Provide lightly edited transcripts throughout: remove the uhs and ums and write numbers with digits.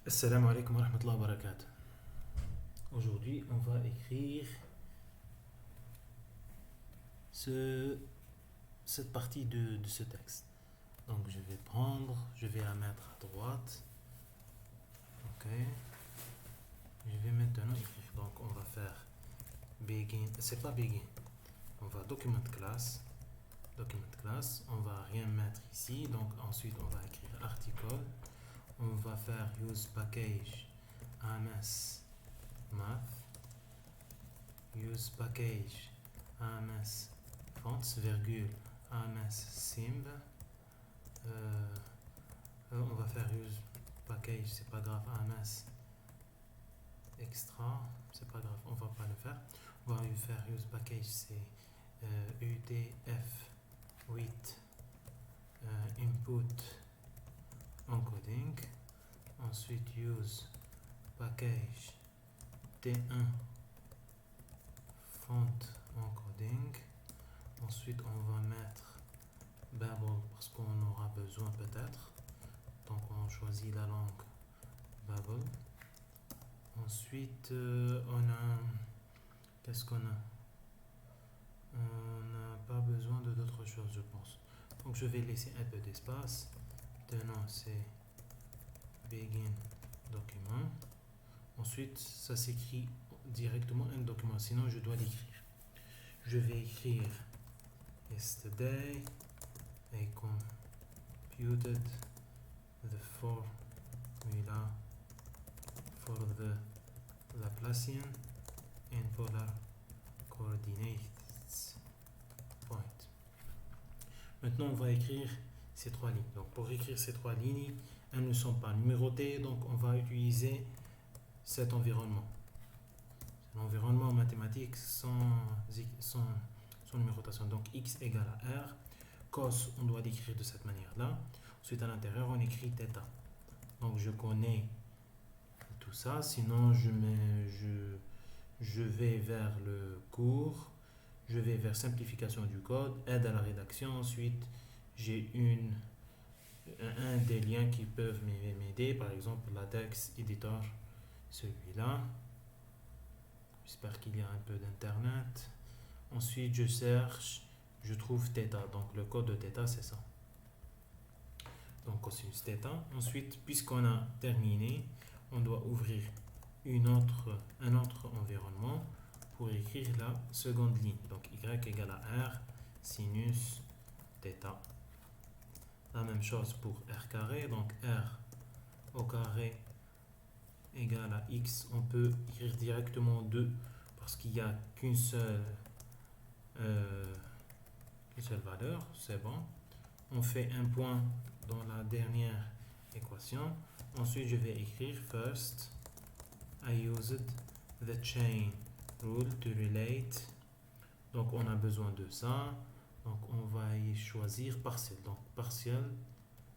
Assalamu alaikum wa rahmatullahi wa barakatuh. Aujourd'hui, on va écrire ce, cette partie de ce texte. Donc, je vais la mettre à droite. Ok. Je vais maintenant écrire. Donc, on va faire begin. C'est pas begin. On va document class. Document class. On va rien mettre ici. Donc, ensuite, on va écrire article. On va faire use package AMS math. Use package AMS fonts, virgule, AMS simb. On va faire use package, c'est pas grave, AMS extra, c'est pas grave, on va pas le faire. On va faire use package, c'est UTF-8 input encoding. Ensuite, use package T1 font encoding. Ensuite, on va mettre Babel parce qu'on aura besoin peut-être. Donc, on choisit la langue Babel. Ensuite, on a. Qu'est-ce qu'on a? On n'a pas besoin de d'autres choses, je pense. Donc, je vais laisser un peu d'espace. Maintenant, c'est begin document. Ensuite, ça s'écrit directement un document, sinon je dois l'écrire. Je vais écrire yesterday I computed the formula for the Laplacian and polar coordinates point. Maintenant, on va écrire ces trois lignes. Donc, pour écrire ces trois lignes, elles ne sont pas numérotées, donc on va utiliser cet environnement. C'est l'environnement mathématique sans numérotation. Donc, x égale à r. Cos, on doit l'écrire de cette manière-là. Ensuite, à l'intérieur, on écrit θ. Donc, je connais tout ça. Sinon, je vais vers le cours. Je vais vers simplification du code, aide à la rédaction. Ensuite, j'ai un des liens qui peuvent m'aider. Par exemple, LaTeX Editor, celui-là. J'espère qu'il y a un peu d'internet. Ensuite, je cherche, je trouve θ. Donc, le code de θ, c'est ça. Donc, cosinus θ. Ensuite, puisqu'on a terminé, on doit ouvrir un autre environnement pour écrire la seconde ligne. Donc, y égale à r sinus θ. La même chose pour r carré. Donc, r au carré égale à x. On peut écrire directement 2 parce qu'il n'y a qu'une seule valeur, c'est bon. On fait un point dans la dernière équation. Ensuite, je vais écrire first, I used the chain rule to relate. Donc, on a besoin de ça. Donc, on va y choisir partiel. Donc, partiel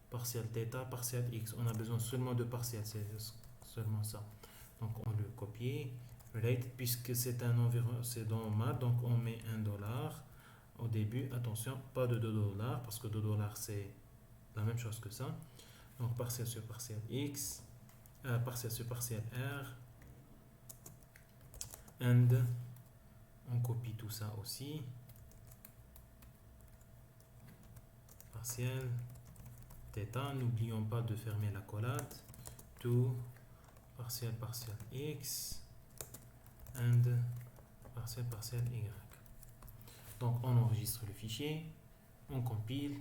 θ, partiel x. On a besoin seulement de partiel, c'est seulement ça. Donc, on le copie. Relate, puisque c'est un environnement, c'est dans math, donc on met $. Au début, attention, pas de $, parce que $, c'est la même chose que ça. Donc, partiel sur partiel x, partiel sur partiel r, and on copie tout ça aussi. Partiel θ, n'oublions pas de fermer la collade. To partiel x, and partiel y. Donc, on enregistre le fichier, on compile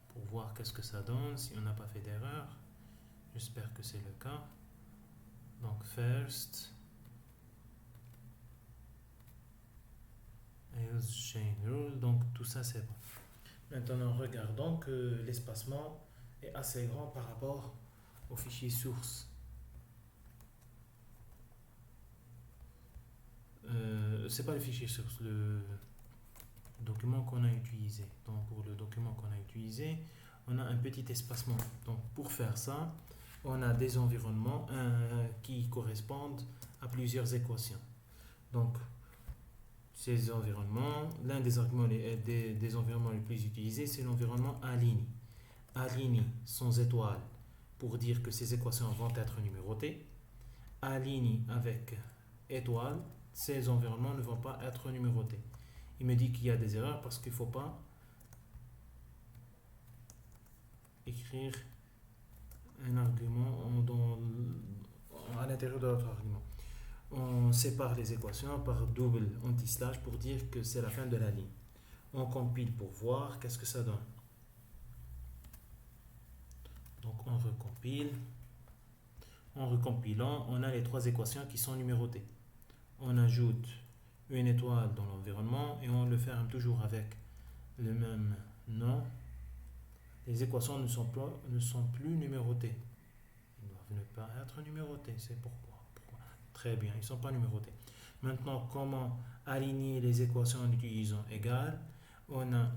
pour voir qu'est-ce que ça donne, si on n'a pas fait d'erreur. J'espère que c'est le cas. Donc, first, I use chain rule. Donc, tout ça, c'est bon. Maintenant, regardons que l'espacement est assez grand par rapport au fichier source. C'est pas le fichier source, le document qu'on a utilisé. Donc, pour le document qu'on a utilisé, on a un petit espacement. Donc, pour faire ça, on a des environnements qui correspondent à plusieurs équations. Donc, ces environnements, l'un des environnements les plus utilisés, c'est l'environnement Alini. Alini sans étoile, pour dire que ces équations vont être numérotées. Aligne avec étoile, ces environnements ne vont pas être numérotés. Il me dit qu'il y a des erreurs parce qu'il ne faut pas écrire un argument à l'intérieur de notre argument. On sépare les équations par double anti-slash pour dire que c'est la fin de la ligne. On compile pour voir qu'est-ce que ça donne. Donc on recompile. En recompilant, on a les trois équations qui sont numérotées. On ajoute une étoile dans l'environnement et on le ferme toujours avec le même nom. Les équations ne sont plus numérotées. Ils doivent ne pas être numérotées. C'est pourquoi. Très bien, ils ne sont pas numérotés. Maintenant, comment aligner les équations en utilisant égal? On a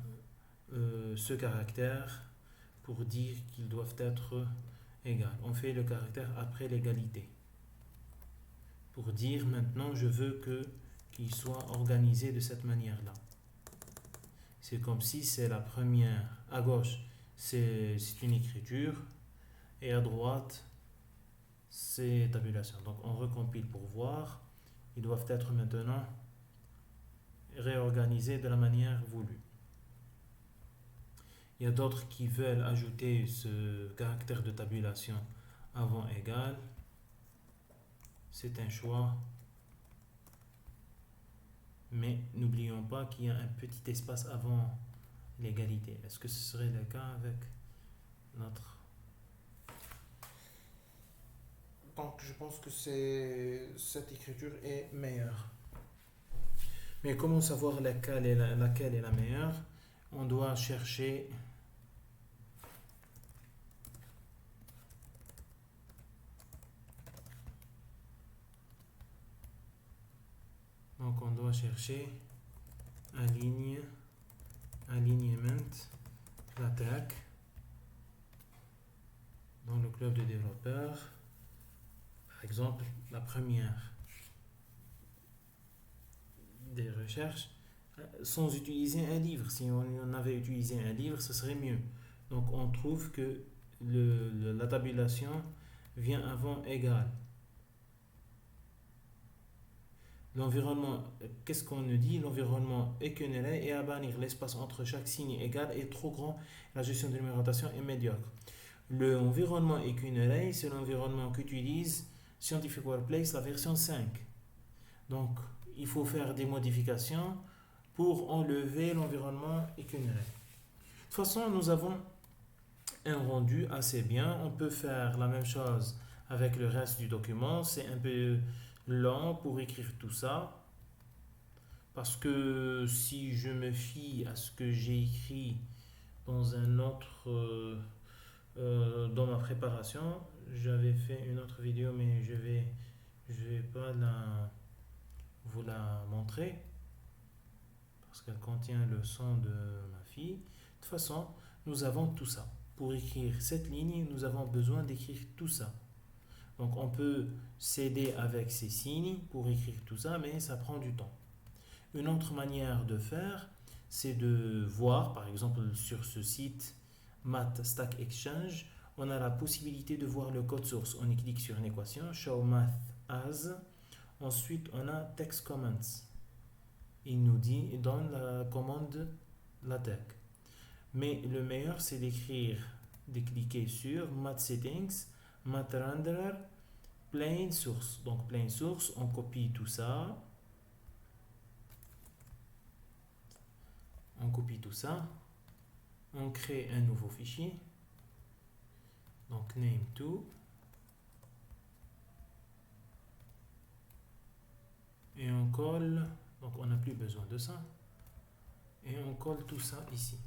ce caractère pour dire qu'ils doivent être égales. On fait le caractère après l'égalité. Pour dire maintenant, je veux qu'ils soient organisés de cette manière-là. C'est comme si c'est la première. À gauche, c'est une écriture. Et à droite, c'est tabulation. Donc on recompile pour voir. Ils doivent être maintenant réorganisés de la manière voulue. Il y a d'autres qui veulent ajouter ce caractère de tabulation avant égal. C'est un choix. Mais n'oublions pas qu'il y a un petit espace avant l'égalité. Est-ce que ce serait le cas avec notre... Donc je pense que cette écriture est meilleure. Mais comment savoir laquelle est la meilleure? On doit chercher alignement LaTeX dans le club de développeurs. Par exemple, la première des recherches sans utiliser un livre. Si on avait utilisé un livre, ce serait mieux. Donc on trouve que la tabulation vient avant égal. L'environnement, qu'est-ce qu'on nous dit? L'environnement est qu'un array et à bannir l'espace entre chaque signe égal est trop grand. La gestion de numérotation est médiocre. L'environnement est qu'un array, c'est l'environnement qu'utilise Scientific Workplace, la version 5. Donc, il faut faire des modifications pour enlever l'environnement et qu'un array. De toute façon, nous avons un rendu assez bien. On peut faire la même chose avec le reste du document. C'est un peu lent pour écrire tout ça. Parce que si je me fie à ce que j'ai écrit dans un autre... dans ma préparation, j'avais fait une autre vidéo, mais je vais pas vous la montrer parce qu'elle contient le son de ma fille. De toute façon, nous avons tout ça. Pour écrire cette ligne, nous avons besoin d'écrire tout ça. Donc on peut s'aider avec ces signes pour écrire tout ça, mais ça prend du temps. Une autre manière de faire, c'est de voir, par exemple sur ce site Math Stack Exchange, on a la possibilité de voir le code source. On y clique sur une équation, Show Math As. Ensuite, on a Text Comments. Il nous donne la commande LaTeX. Mais le meilleur, c'est de cliquer sur Math Settings, Math Renderer, Plain Source. Donc, Plain Source, on copie tout ça. On crée un nouveau fichier. Donc, name2. Et on colle. Donc, on n'a plus besoin de ça. Et on colle tout ça ici.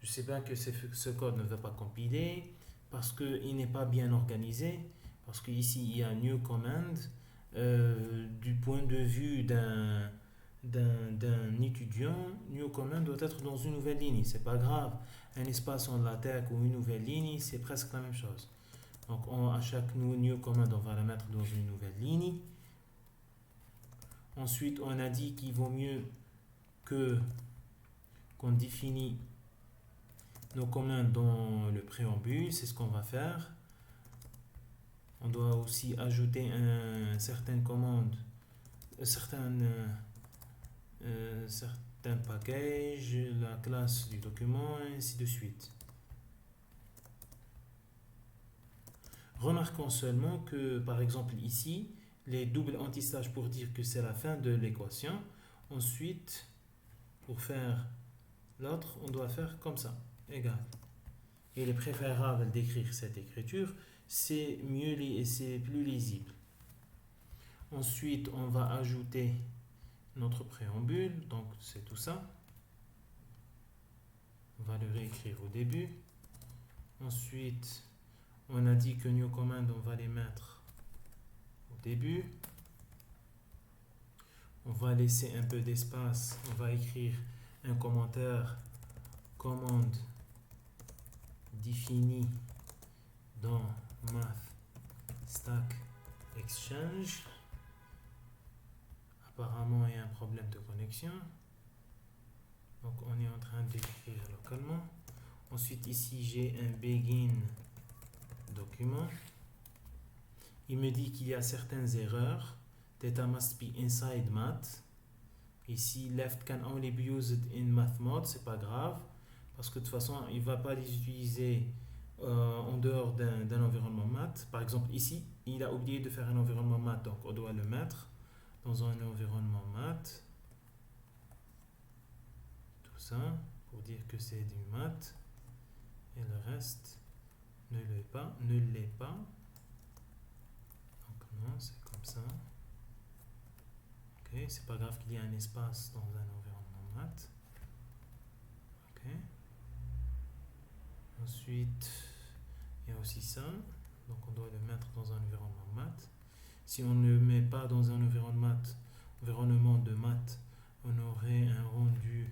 Je sais bien que ce code ne va pas compiler parce qu'il n'est pas bien organisé. Parce qu'ici, il y a New Command. Du point de vue d'un étudiant, New Command doit être dans une nouvelle ligne. C'est pas grave. Un espace en LaTeX ou une nouvelle ligne, c'est presque la même chose. Donc, à chaque New Command, on va la mettre dans une nouvelle ligne. Ensuite, on a dit qu'il vaut mieux qu'on définit nos commandes dans le préambule, c'est ce qu'on va faire. On doit aussi ajouter certaines commandes, certains packages, la classe du document, et ainsi de suite. Remarquons seulement que, par exemple ici, les doubles anti-slash pour dire que c'est la fin de l'équation. Ensuite, pour faire l'autre, on doit faire comme ça, égal. Il est préférable d'écrire cette écriture, c'est mieux et c'est plus lisible. Ensuite, on va ajouter notre préambule, donc c'est tout ça. On va le réécrire au début. Ensuite, on a dit que new command, on va les mettre au début. On va laisser un peu d'espace. On va écrire un commentaire commande définie dans Math Stack Exchange. Apparemment, il y a un problème de connexion. Donc, on est en train d'écrire localement. Ensuite, ici, j'ai un begin document. Il me dit qu'il y a certaines erreurs. Data must be inside math. Ici, left can only be used in math mode. C'est pas grave. Parce que de toute façon, il ne va pas les utiliser en dehors d'un environnement math. Par exemple, ici, il a oublié de faire un environnement math. Donc, on doit le mettre dans un environnement math. Tout ça pour dire que c'est du math. Et le reste ne l'est pas. Donc non, c'est comme ça. Ok, c'est pas grave qu'il y ait un espace dans un environnement math. Ok. Ensuite, il y a aussi ça. Donc on doit le mettre dans un environnement math. Si on ne le met pas dans un environnement de maths, on aurait un rendu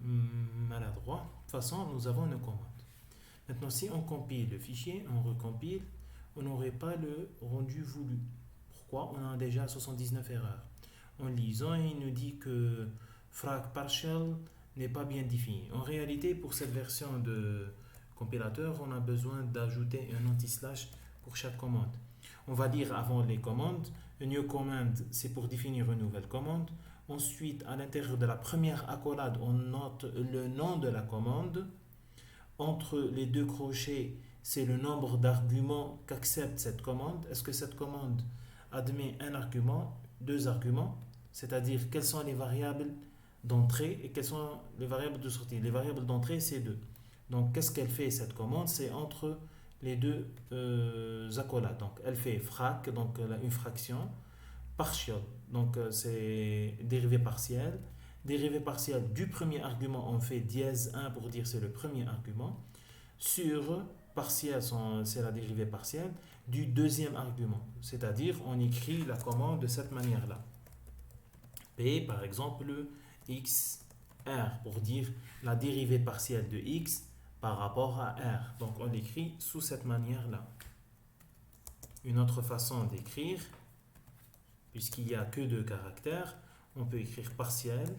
maladroit. De toute façon, nous avons une commande. Maintenant, si on compile le fichier, on recompile, on n'aurait pas le rendu voulu. Pourquoi? On a déjà 79 erreurs. En lisant, il nous dit que frac partial n'est pas bien défini. En réalité, pour cette version de compilateur, on a besoin d'ajouter un anti-slash pour chaque commande. On va dire avant les commandes, une new command, c'est pour définir une nouvelle commande. Ensuite, à l'intérieur de la première accolade, on note le nom de la commande. Entre les deux crochets, c'est le nombre d'arguments qu'accepte cette commande. Est-ce que cette commande admet un argument, deux arguments, c'est-à-dire quelles sont les variables d'entrée et quelles sont les variables de sortie. Les variables d'entrée, c'est 2. Donc, qu'est-ce qu'elle fait cette commande? C'est entre les deux accolades. Donc, elle fait frac, donc une fraction, partial, donc c'est dérivée partielle. Dérivée partielle du premier argument, on fait dièse 1 pour dire c'est le premier argument. Sur partielle, c'est la dérivée partielle du deuxième argument. C'est-à-dire, on écrit la commande de cette manière-là. P, par exemple, x r pour dire la dérivée partielle de x par rapport à r. Donc, on l'écrit sous cette manière-là. Une autre façon d'écrire, puisqu'il n'y a que 2 caractères, on peut écrire partielle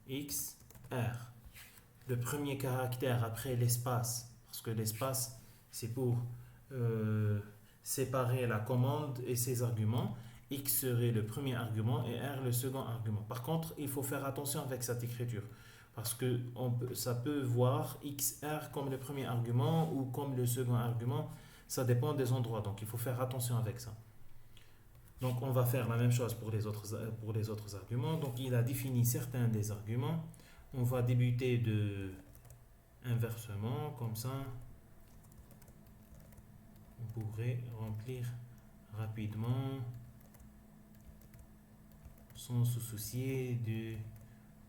x r. Le premier caractère après l'espace, parce que l'espace c'est pour séparer la commande et ses arguments, x serait le premier argument et r le second argument. Par contre, il faut faire attention avec cette écriture, parce que ça peut voir xr comme le premier argument ou comme le second argument, ça dépend des endroits, donc il faut faire attention avec ça. Donc on va faire la même chose pour les autres arguments. Donc il a défini certains des arguments. On va débuter de inversement, comme ça. On pourrait remplir rapidement sans se soucier de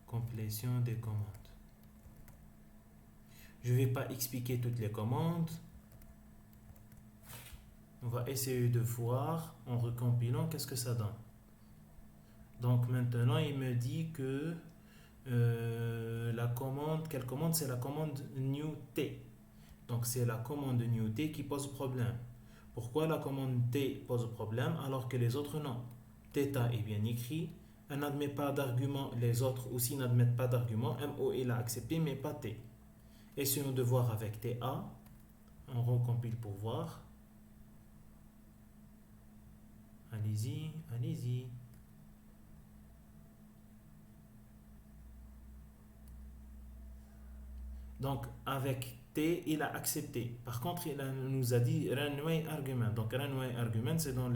complétion des commandes. Je ne vais pas expliquer toutes les commandes. On va essayer de voir en recompilant qu'est-ce que ça donne. Donc maintenant, il me dit que la commande, quelle commande? C'est la commande new t. Donc c'est la commande new t qui pose problème. Pourquoi la commande t pose problème alors que les autres non? Theta est bien écrit, elle n'admet pas d'argument, les autres aussi n'admettent pas d'argument. MO il a accepté mais pas t. Essayons de voir avec TA. On recompile pour voir. Allez-y, allez-y. Donc, avec T, il a accepté. Par contre, nous a dit runway argument. Donc, runway argument, c'est dans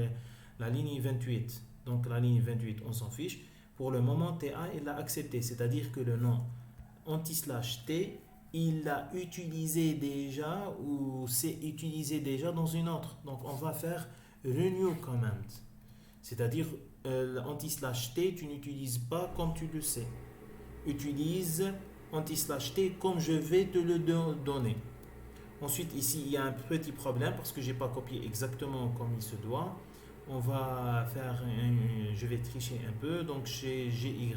la ligne 28. Donc, la ligne 28, on s'en fiche. Pour le moment, TA, il l'a accepté. C'est-à-dire que le nom anti/T, il l'a utilisé déjà ou c'est utilisé déjà dans une autre. Donc, on va faire renew command. C'est-à-dire, anti/T, tu n'utilises pas comme tu le sais. Utilise anti/T comme je vais te le donner. Ensuite, ici, il y a un petit problème parce que je n'ai pas copié exactement comme il se doit. On va faire je vais tricher un peu. Donc, chez GY,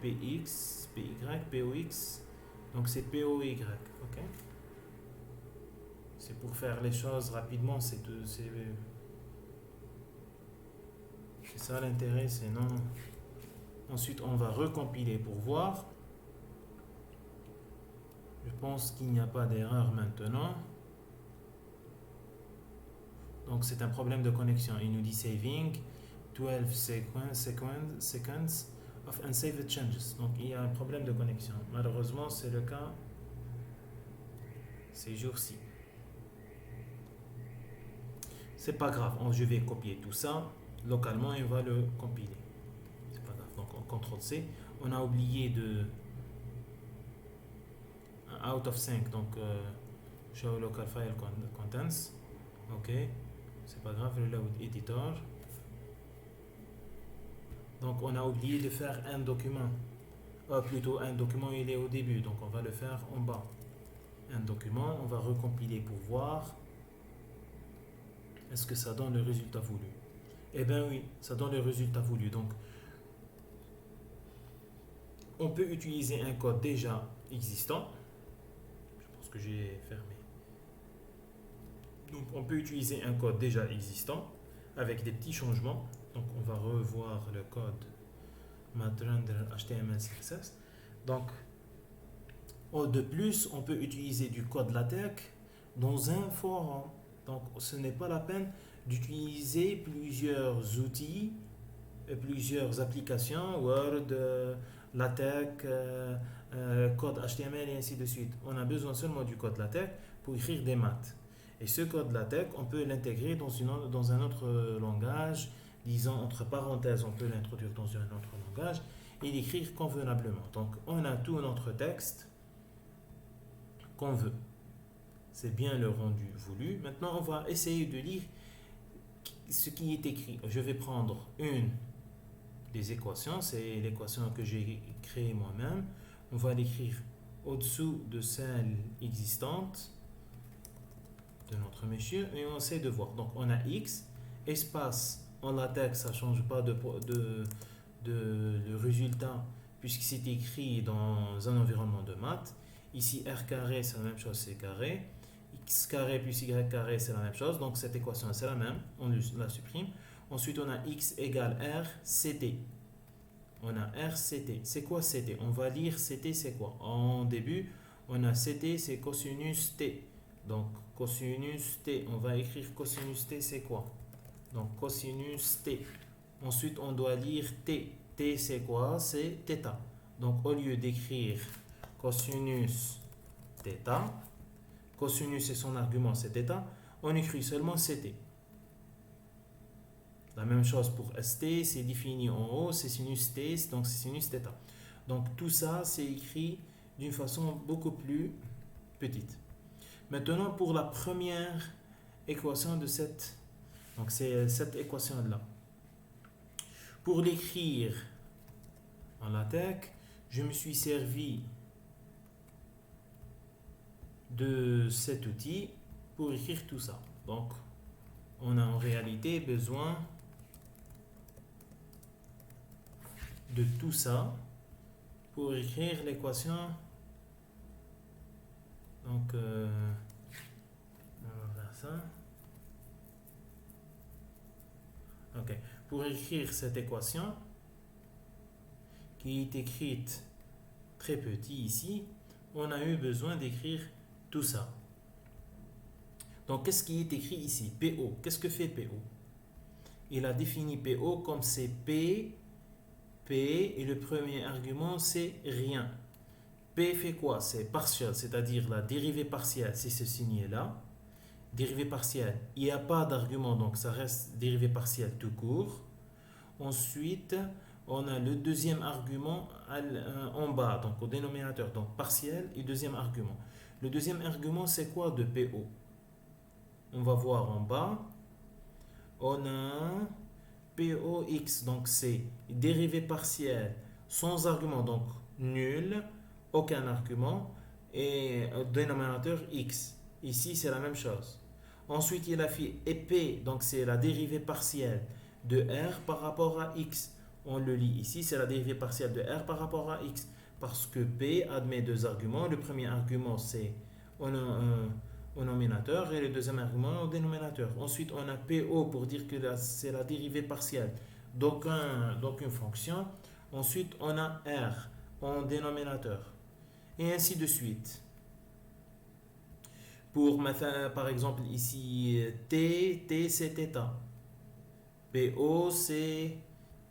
PX, POX. Donc, c'est POY. Ok? C'est pour faire les choses rapidement. C'est ça l'intérêt. C'est non. Ensuite, on va recompiler pour voir. Je pense qu'il n'y a pas d'erreur maintenant. Donc, c'est un problème de connexion. Il nous dit saving 12 seconds of unsaved changes. Donc, il y a un problème de connexion. Malheureusement, c'est le cas ces jours-ci. C'est pas grave. Je vais copier tout ça localement et on va le compiler. C'est pas grave. Donc, on CTRL C. On a oublié de out of sync. Donc, show local file contents. Ok. C'est pas grave, le load editor. Donc on a oublié de faire un document. Plutôt un document il est au début, donc on va le faire en bas. Un document, on va recompiler pour voir. Est-ce que ça donne le résultat voulu? Eh bien oui, ça donne le résultat voulu. Donc on peut utiliser un code déjà existant. Je pense que j'ai fermé. Donc on peut utiliser un code déjà existant avec des petits changements. Donc on va revoir le code matrender HTML CSS. Donc de plus, on peut utiliser du code LaTeX dans un forum. Donc ce n'est pas la peine d'utiliser plusieurs outils, plusieurs applications, Word, LaTeX, code HTML et ainsi de suite. On a besoin seulement du code LaTeX pour écrire des maths. Et ce code LaTeX, on peut l'intégrer dans un autre langage, disons entre parenthèses, on peut l'introduire dans un autre langage et l'écrire convenablement. Donc, on a tout notre texte qu'on veut. C'est bien le rendu voulu. Maintenant, on va essayer de lire ce qui est écrit. Je vais prendre une des équations, c'est l'équation que j'ai créée moi-même. On va l'écrire au-dessous de celle existante de notre monsieur et on essaie de voir. Donc on a x, espace en latex, ça ne change pas le résultat puisque c'est écrit dans un environnement de maths. Ici r carré c'est la même chose, c'est carré. X carré plus y carré c'est la même chose, donc cette équation c'est la même, on la supprime. Ensuite on a x égale r ct. On a r ct. C'est quoi ct? On va lire ct c'est quoi? En début on a ct c'est cosinus t. Donc, cosinus t, on va écrire cosinus t, c'est quoi? Donc, cosinus t. Ensuite, on doit lire t. T, c'est quoi? C'est θ. Donc, au lieu d'écrire cosinus θ, cosinus et son argument, c'est θ, on écrit seulement ct. La même chose pour st, c'est défini en haut, c'est sinus t, donc c'est sinus θ. Donc, tout ça, c'est écrit d'une façon beaucoup plus petite. Maintenant, pour la première équation de donc c'est cette équation-là. Pour l'écrire en LaTeX, je me suis servi de cet outil pour écrire tout ça. Donc, on a en réalité besoin de tout ça pour écrire l'équation. Donc, on va faire ça. Ok. Pour écrire cette équation, qui est écrite très petit ici, on a eu besoin d'écrire tout ça. Donc, qu'est-ce qui est écrit ici? PO. Qu'est-ce que fait PO? Il a défini PO comme c'est P, et le premier argument, c'est rien. P fait quoi? C'est partiel, c'est-à-dire la dérivée partielle, c'est ce signe-là. Dérivée partielle, il n'y a pas d'argument, donc ça reste dérivée partielle tout court. Ensuite, on a le deuxième argument en bas, donc au dénominateur, donc partiel et deuxième argument. Le deuxième argument, c'est quoi de PO? On va voir en bas, on a POX, donc c'est dérivée partielle sans argument, donc nul, aucun argument, et dénominateur X. Ici, c'est la même chose. Ensuite, il a fait P, donc c'est la dérivée partielle de R par rapport à X. On le lit ici, c'est la dérivée partielle de R par rapport à X. Parce que P admet deux arguments. Le premier argument, c'est au nominateur et le deuxième argument au dénominateur. Ensuite, on a PO pour dire que c'est la dérivée partielle d'aucune fonction. Ensuite, on a R en dénominateur. Et ainsi de suite. Pour, par exemple, ici, T c'est θ. PO, c'est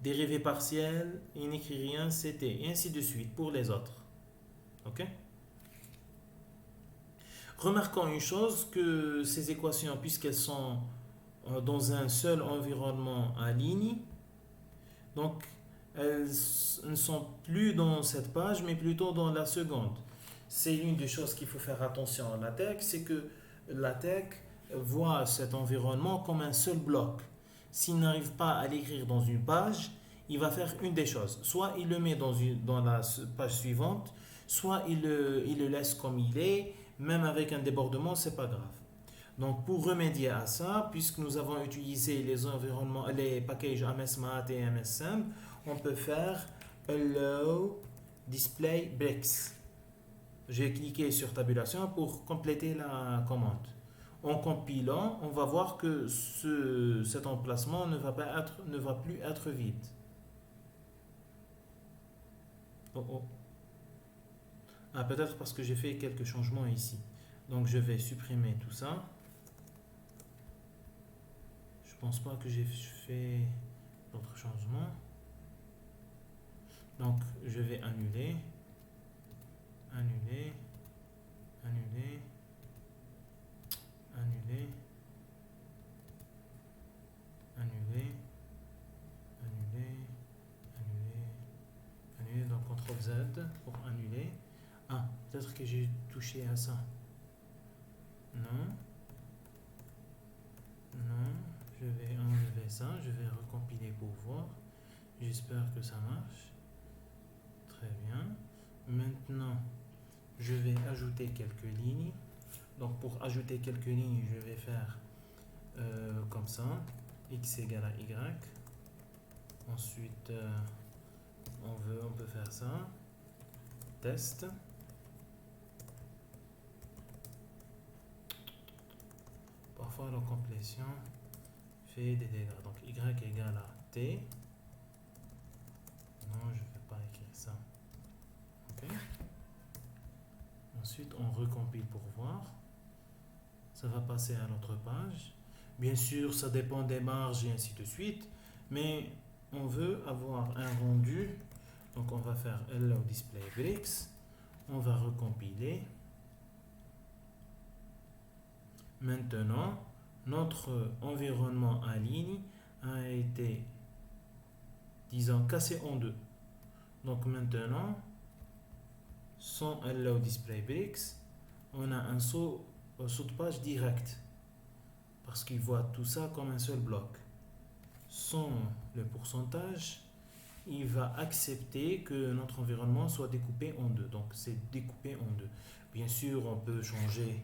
dérivée partielle, il n'écrit rien, c'est T. Et ainsi de suite pour les autres. OK? Remarquons une chose, que ces équations, puisqu'elles sont dans un seul environnement à ligne, donc elles ne sont plus dans cette page, mais plutôt dans la seconde. C'est l'une des choses qu'il faut faire attention à LaTeX, c'est que LaTeX voit cet environnement comme un seul bloc. S'il n'arrive pas à l'écrire dans une page, il va faire une des choses. Soit il le met dans la page suivante, soit il le laisse comme il est, même avec un débordement, c'est pas grave. Donc pour remédier à ça, puisque nous avons utilisé les environnements, les packages MSMath et MSSim, on peut faire allow display breaks. J'ai cliqué sur tabulation pour compléter la commande. En compilant, on va voir que cet emplacement ne va plus être vide. Oh. Ah, peut-être parce que j'ai fait quelques changements ici. Donc je vais supprimer tout ça. Je pense pas que j'ai fait d'autres changements. Donc je vais annuler, annuler, annuler, annuler, annuler, annuler, annuler, annuler. Donc CTRL Z pour annuler. Ah, peut-être que j'ai touché à ça. Non. Non. Je vais enlever ça. Je vais recompiler pour voir. J'espère que ça marche. Très bien. Maintenant, je vais ajouter quelques lignes. Donc, pour ajouter quelques lignes, je vais faire comme ça. X égale à Y. Ensuite, on peut faire ça. Test. Parfois, la complétion fait des dégâts. Donc, Y égale à T. Non, je ne vais pas écrire ça. OK. Ensuite, on recompile pour voir. Ça va passer à notre page. Bien sûr, ça dépend des marges et ainsi de suite. Mais on veut avoir un rendu. Donc, on va faire allow display breaks. On va recompiler. Maintenant, notre environnement à ligne a été, disons, cassé en deux. Donc maintenant, sans allow display breaks, on a un saut de page direct. Parce qu'il voit tout ça comme un seul bloc. Sans le pourcentage, il va accepter que notre environnement soit découpé en deux. Donc c'est découpé en deux. Bien sûr, on peut changer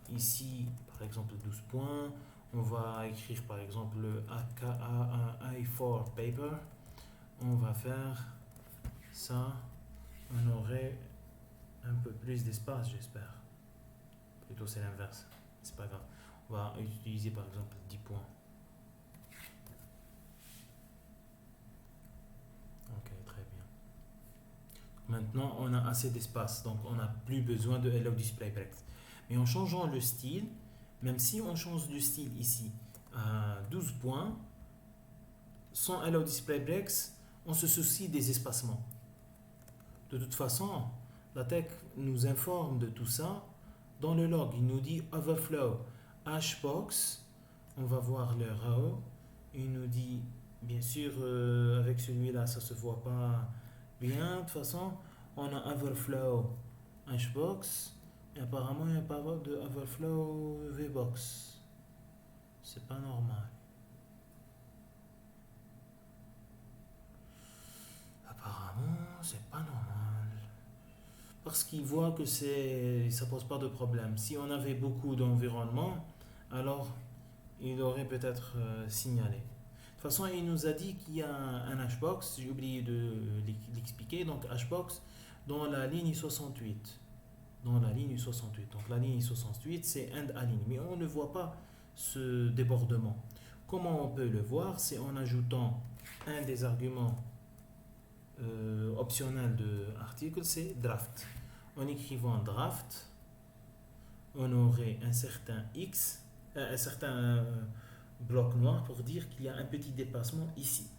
ici, par exemple, 12 points. On va écrire, par exemple, le I4 paper. On va faire ça. On aurait un peu plus d'espace, j'espère. Plutôt, c'est l'inverse. C'est pas grave. On va utiliser, par exemple, 10 points. Ok, très bien. Maintenant, on a assez d'espace, donc on n'a plus besoin de Allow Display Breaks. Mais en changeant le style, même si on change de style ici à 12 points, sans Allow Display Breaks, on se soucie des espacements. De toute façon, la tech nous informe de tout ça dans le log. Il nous dit Overflow Hashbox. On va voir le row. Il nous dit, bien sûr, avec celui-là, ça se voit pas bien. De toute façon, on a Overflow Hashbox. Et apparemment, il n'y a pas de Overflow VBox. C'est pas normal. Apparemment, c'est pas normal. Parce qu'il voit que ça pose pas de problème. Si on avait beaucoup d'environnement, alors il aurait peut-être signalé. De toute façon, il nous a dit qu'il y a un hashbox, j'ai oublié de l'expliquer, donc hashbox dans la ligne 68. Dans la ligne 68. Donc la ligne 68, c'est end align, mais on ne voit pas ce débordement. Comment on peut le voir? C'est en ajoutant un des arguments optionnels de l'article, c'est draft. En écrivant draft, on aurait un certain X, un certain bloc noir pour dire qu'il y a un petit dépassement ici.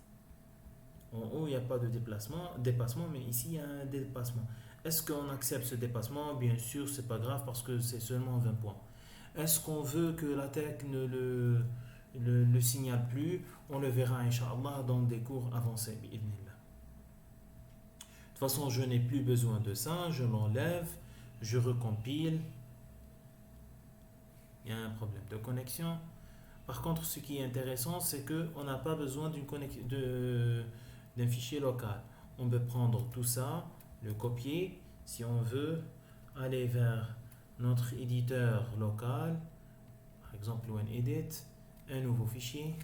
En haut, il n'y a pas de dépassement, mais ici, il y a un dépassement. Est-ce qu'on accepte ce dépassement? Bien sûr, c'est pas grave parce que c'est seulement 20 points. Est-ce qu'on veut que la tech ne le signale plus? On le verra, Inch'Allah, dans des cours avancés. De toute façon, je n'ai plus besoin de ça. Je l'enlève, je recompile. Il y a un problème de connexion. Par contre, ce qui est intéressant, c'est qu'on n'a pas besoin d'un fichier local. On peut prendre tout ça, le copier, si on veut aller vers notre éditeur local, par exemple OneEdit, un nouveau fichier,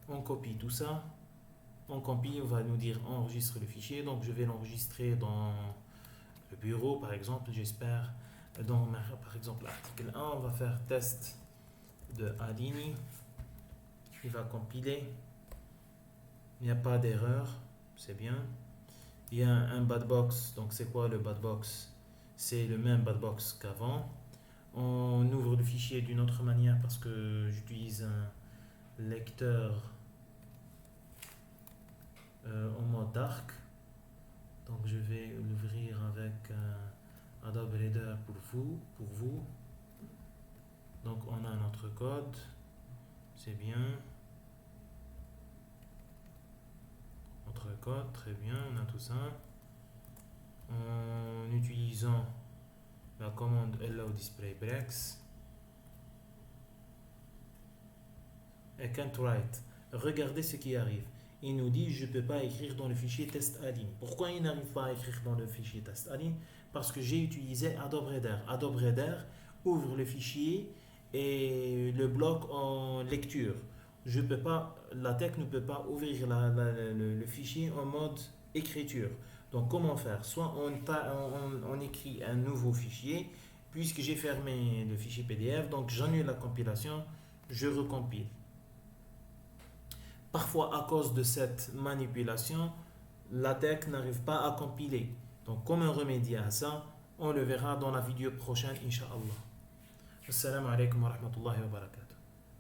on copie tout ça, on compile, on va nous dire enregistre le fichier, donc je vais l'enregistrer dans le bureau par exemple, j'espère, par exemple l'article 1, on va faire test de Adini. Il va compiler. Il n'y a pas d'erreur. C'est bien. Il y a un bad box. Donc, c'est quoi le bad box? C'est le même bad box qu'avant. On ouvre le fichier d'une autre manière parce que j'utilise un lecteur en mode dark. Donc, je vais l'ouvrir avec Adobe Reader pour vous. Donc, on a notre code. C'est bien. Notre code, très bien, on a tout ça. En utilisant la commande Allow Display Breaks. I can't write. Regardez ce qui arrive. Il nous dit je ne peux pas écrire dans le fichier test align. Pourquoi il n'arrive pas à écrire dans le fichier test align? Parce que j'ai utilisé Adobe Reader. Adobe Reader ouvre le fichier et le bloque en lecture. La tech ne peut pas ouvrir le fichier en mode écriture. Donc comment faire? Soit on écrit un nouveau fichier, puisque j'ai fermé le fichier PDF, donc j'annule la compilation, je recompile. Parfois, à cause de cette manipulation, la tech n'arrive pas à compiler. Donc comment remédier à ça? On le verra dans la vidéo prochaine, Inch'Allah. Assalamu alaikum wa rahmatullahi wa barakatuh.